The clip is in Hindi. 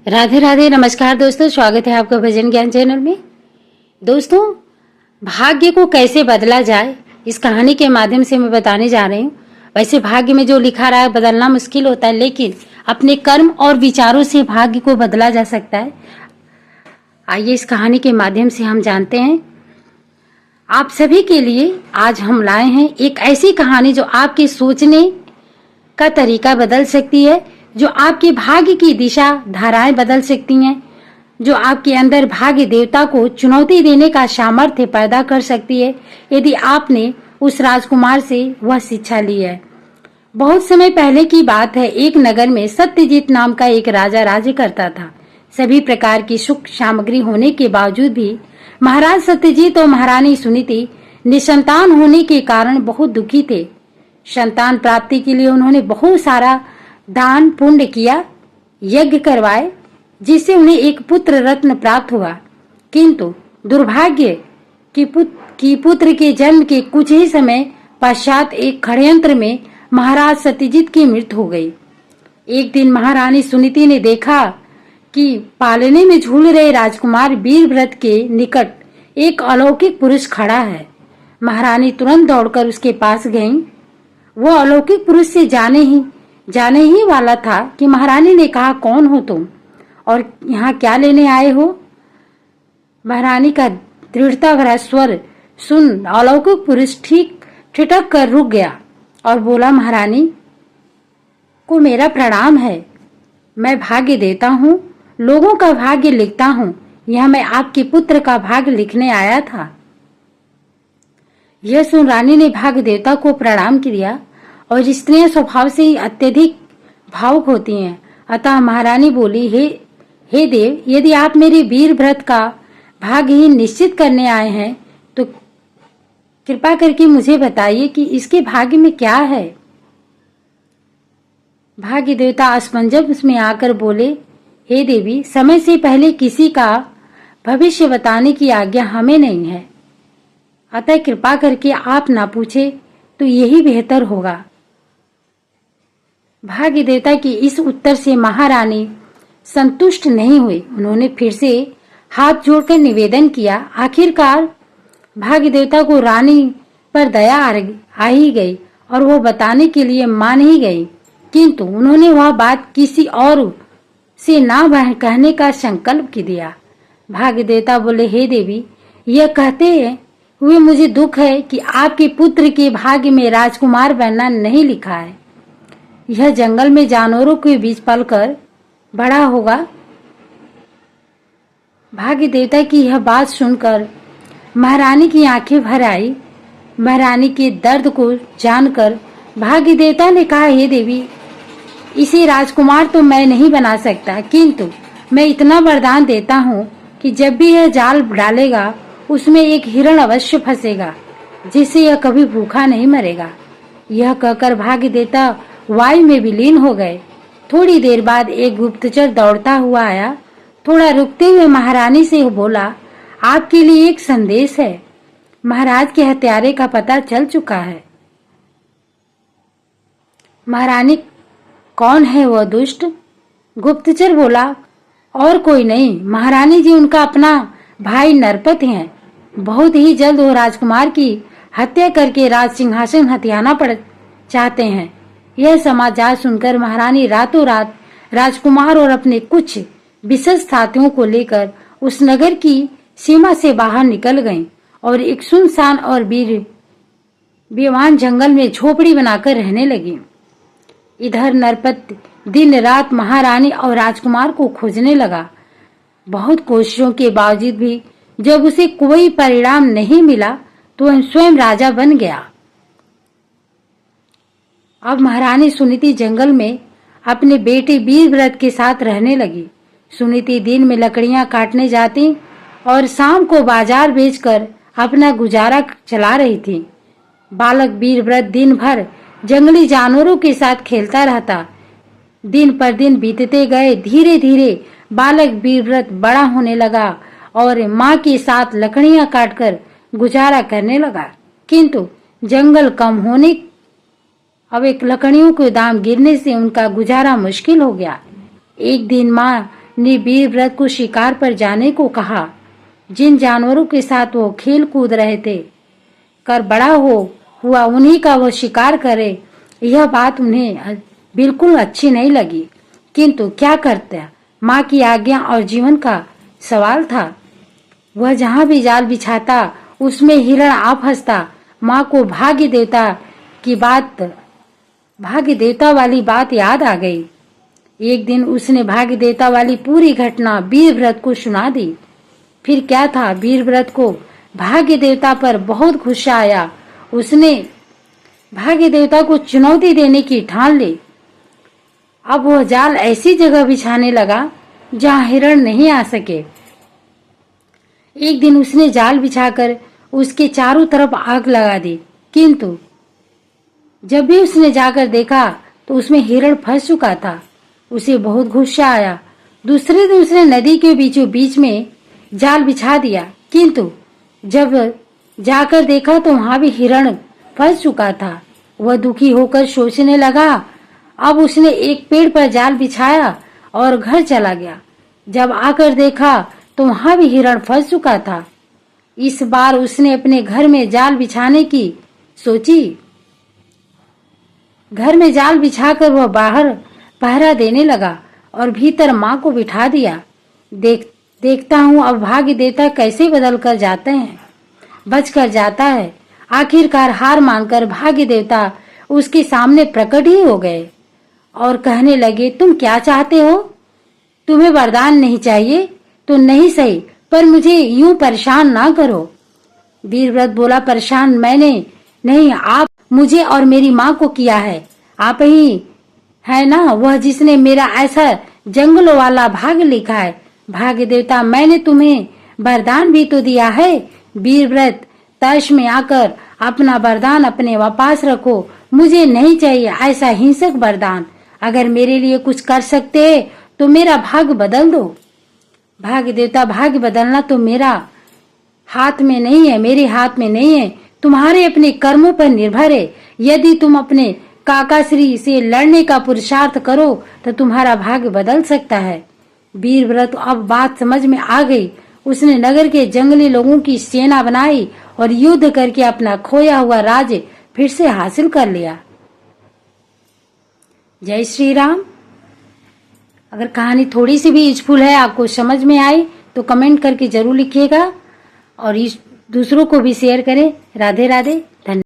राधे राधे। नमस्कार दोस्तों, स्वागत है आपका भजन ज्ञान चैनल में। दोस्तों, भाग्य को कैसे बदला जाए इस कहानी के माध्यम से मैं बताने जा रही हूँ। वैसे भाग्य में जो लिखा रहा है बदलना मुश्किल होता है, लेकिन अपने कर्म और विचारों से भाग्य को बदला जा सकता है। आइए इस कहानी के माध्यम से हम जानते हैं। आप सभी के लिए आज हम लाए हैं एक ऐसी कहानी जो आपके सोचने का तरीका बदल सकती है, जो आपके भाग्य की दिशा धाराएं बदल सकती हैं, जो आपके अंदर भाग्य देवता को चुनौती देने का सामर्थ्य पैदा कर सकती है, यदि आपने उस राजकुमार से वह शिक्षा ली है। बहुत समय पहले की बात है। एक नगर में सत्यजीत नाम का एक राजा राज्य करता था। सभी प्रकार की सुख सामग्री होने के बावजूद भी महाराज सत्यजीत और महारानी सुनीति निसंतान होने के कारण बहुत दुखी थे। संतान प्राप्ति के लिए उन्होंने बहुत सारा दान पुण्य किया, यज्ञ करवाए, जिससे उन्हें एक पुत्र रत्न प्राप्त हुआ। किंतु दुर्भाग्य की पुत्र के जन्म के कुछ ही समय पश्चात एक षड्यंत्र में महाराज सत्यजीत की मृत्यु हो गई। एक दिन महारानी सुनीति ने देखा कि पालने में झूल रहे राजकुमार वीरव्रत के निकट एक अलौकिक पुरुष खड़ा है। महारानी तुरंत दौड़कर उसके पास गईं। वह अलौकिक पुरुष से जाने ही वाला था कि महारानी ने कहा, कौन हो तुम और यहाँ क्या लेने आए हो? महारानी का दृढ़ता भरा स्वर सुन अलौकिक पुरुष ठीक ठिठक कर रुक गया और बोला, महारानी को मेरा प्रणाम है। मैं भाग्य देता हूँ, लोगों का भाग्य लिखता हूँ। यह मैं आपके पुत्र का भाग्य लिखने आया था। यह सुन रानी ने भाग्य देवता को प्रणाम किया। और स्त्रियां स्वभाव से ही अत्यधिक भावुक होती हैं। अतः महारानी बोली, हे देव, यदि आप मेरे वीर व्रत का भाग्य ही निश्चित करने आए हैं तो कृपा करके मुझे बताइए कि इसके भाग्य में क्या है। भाग्य देवता असमंजस में आकर बोले, हे देवी, समय से पहले किसी का भविष्य बताने की आज्ञा हमें नहीं है। अतः कृपा करके आप ना पूछे तो यही बेहतर होगा। भाग्य देवता की इस उत्तर से महारानी संतुष्ट नहीं हुई। उन्होंने फिर से हाथ जोड़कर निवेदन किया। आखिरकार भाग्य देवता को रानी पर दया आ ही गई और वो बताने के लिए मान ही गई। किंतु उन्होंने वह बात किसी और से ना कहने का संकल्प दिया। भाग्य देवता बोले, हे देवी, यह कहते हुए मुझे दुख है कि आपके पुत्र के भाग्य में राजकुमार बनना नहीं लिखा है। यह जंगल में जानवरों के बीच पलकर बड़ा होगा। भाग्य देवता की यह बात सुनकर महारानी की आंखें भर आई। महारानी के दर्द को जानकर भाग्य देवता ने कहा, हे देवी, इसे राजकुमार तो मैं नहीं बना सकता, किंतु मैं इतना वरदान देता हूँ कि जब भी यह जाल डालेगा उसमें एक हिरण अवश्य फंसेगा, जिससे यह कभी भूखा नहीं मरेगा। यह कहकर भाग्य देवता वायु में विलीन हो गए। थोड़ी देर बाद एक गुप्तचर दौड़ता हुआ आया। थोड़ा रुकते हुए महारानी से बोला, आपके लिए एक संदेश है। महाराज के हत्यारे का पता चल चुका है। महारानी, कौन है वह दुष्ट? गुप्तचर बोला, और कोई नहीं महारानी जी, उनका अपना भाई नरपत हैं। बहुत ही जल्द वो राजकुमार की हत्या करके राज सिंहासन हथियाना पड़ चाहते हैं। यह समाचार सुनकर महारानी रातों रात राजकुमार और अपने कुछ विशेष साथियों को लेकर उस नगर की सीमा से बाहर निकल गईं और एक सुनसान और बेवान जंगल में झोपड़ी बनाकर रहने लगी। इधर नरपत दिन रात महारानी और राजकुमार को खोजने लगा। बहुत कोशिशों के बावजूद भी जब उसे कोई परिणाम नहीं मिला तो वह स्वयं राजा बन गया। अब महारानी सुनीति जंगल में अपने बेटे वीरव्रत के साथ रहने लगी। सुनीति दिन में लकड़ियां काटने जाती और शाम को बाजार बेचकर अपना गुजारा चला रही थी। बालक वीरव्रत दिन भर जंगली जानवरों के साथ खेलता रहता। दिन पर दिन बीतते गए। धीरे धीरे बालक वीरव्रत बड़ा होने लगा और माँ के साथ लकड़ियां काटकर गुजारा करने लगा। किंतु जंगल कम होने अब एक लकड़ियों के दाम गिरने से उनका गुजारा मुश्किल हो गया। एक दिन माँ ने वीरव्रत को शिकार पर जाने को कहा। जिन जानवरों के साथ वो खेल कूद रहे थे कर बड़ा हुआ उन्हीं का वो शिकार करे, यह बात उन्हें बिल्कुल अच्छी नहीं लगी। किंतु क्या करते, माँ की आज्ञा और जीवन का सवाल था। वह जहाँ भी जाल बिछाता उसमें हिरण आ फंसता। माँ को भाग्य देवता वाली बात याद आ गई। एक दिन उसने भाग्य देवता वाली पूरी घटना वीरव्रत को सुना दी। फिर क्या था, वीरव्रत को भाग्य देवता पर बहुत गुस्सा आया। उसने भाग्य देवता को चुनौती देने की ठान ली। अब वह जाल ऐसी जगह बिछाने लगा जहां हिरण नहीं आ सके। एक दिन उसने जाल बिछाकर उसके चारों तरफ आग लगा दी, किंतु जब भी उसने जाकर देखा तो उसमें हिरण फंस चुका था। उसे बहुत गुस्सा आया। दूसरे दिन उसने नदी के बीचों बीच में जाल बिछा दिया, किंतु जब जाकर देखा तो वहां भी हिरण फंस चुका था। वह दुखी होकर सोचने लगा। अब उसने एक पेड़ पर जाल बिछाया और घर चला गया। जब आकर देखा तो वहां भी हिरण फंस चुका था। इस बार उसने अपने घर में जाल बिछाने की सोची। घर में जाल बिछाकर वह बाहर पहरा देने लगा और भीतर माँ को बिठा दिया। देखता हूँ अब भाग्य देवता कैसे बदल कर जाते हैं, बच कर जाता है। आखिरकार हार मानकर भाग्य देवता उसके सामने प्रकट ही हो गए और कहने लगे, तुम क्या चाहते हो? तुम्हें वरदान नहीं चाहिए तो नहीं सही, पर मुझे यूं परेशान ना करो। वीरव्रत बोला, परेशान मैंने नहीं, आप मुझे और मेरी माँ को किया है। आप ही है ना वह जिसने मेरा ऐसा जंगलों वाला भाग्य लिखा है। भाग्य देवता, मैंने तुम्हें वरदान भी तो दिया है। वीरव्रत, तर्श में आकर अपना वरदान अपने वापस रखो। मुझे नहीं चाहिए ऐसा हिंसक वरदान। अगर मेरे लिए कुछ कर सकते तो मेरा भाग्य बदल दो। भाग्य देवता, भाग्य बदलना तो मेरा हाथ में नहीं है, मेरे हाथ में नहीं है, तुम्हारे अपने कर्मों पर निर्भर है। यदि तुम अपने काकाश्री से लड़ने का पुरुषार्थ करो तो तुम्हारा भाग्य बदल सकता है। वीरव्रत अब बात समझ में आ गई। उसने नगर के जंगली लोगों की सेना बनाई और युद्ध करके अपना खोया हुआ राज्य फिर से हासिल कर लिया। जय श्री राम। अगर कहानी थोड़ी सी भी यूजफुल है, आपको समझ में आई तो कमेंट करके जरूर लिखिएगा और दूसरों को भी शेयर करें। राधे राधे।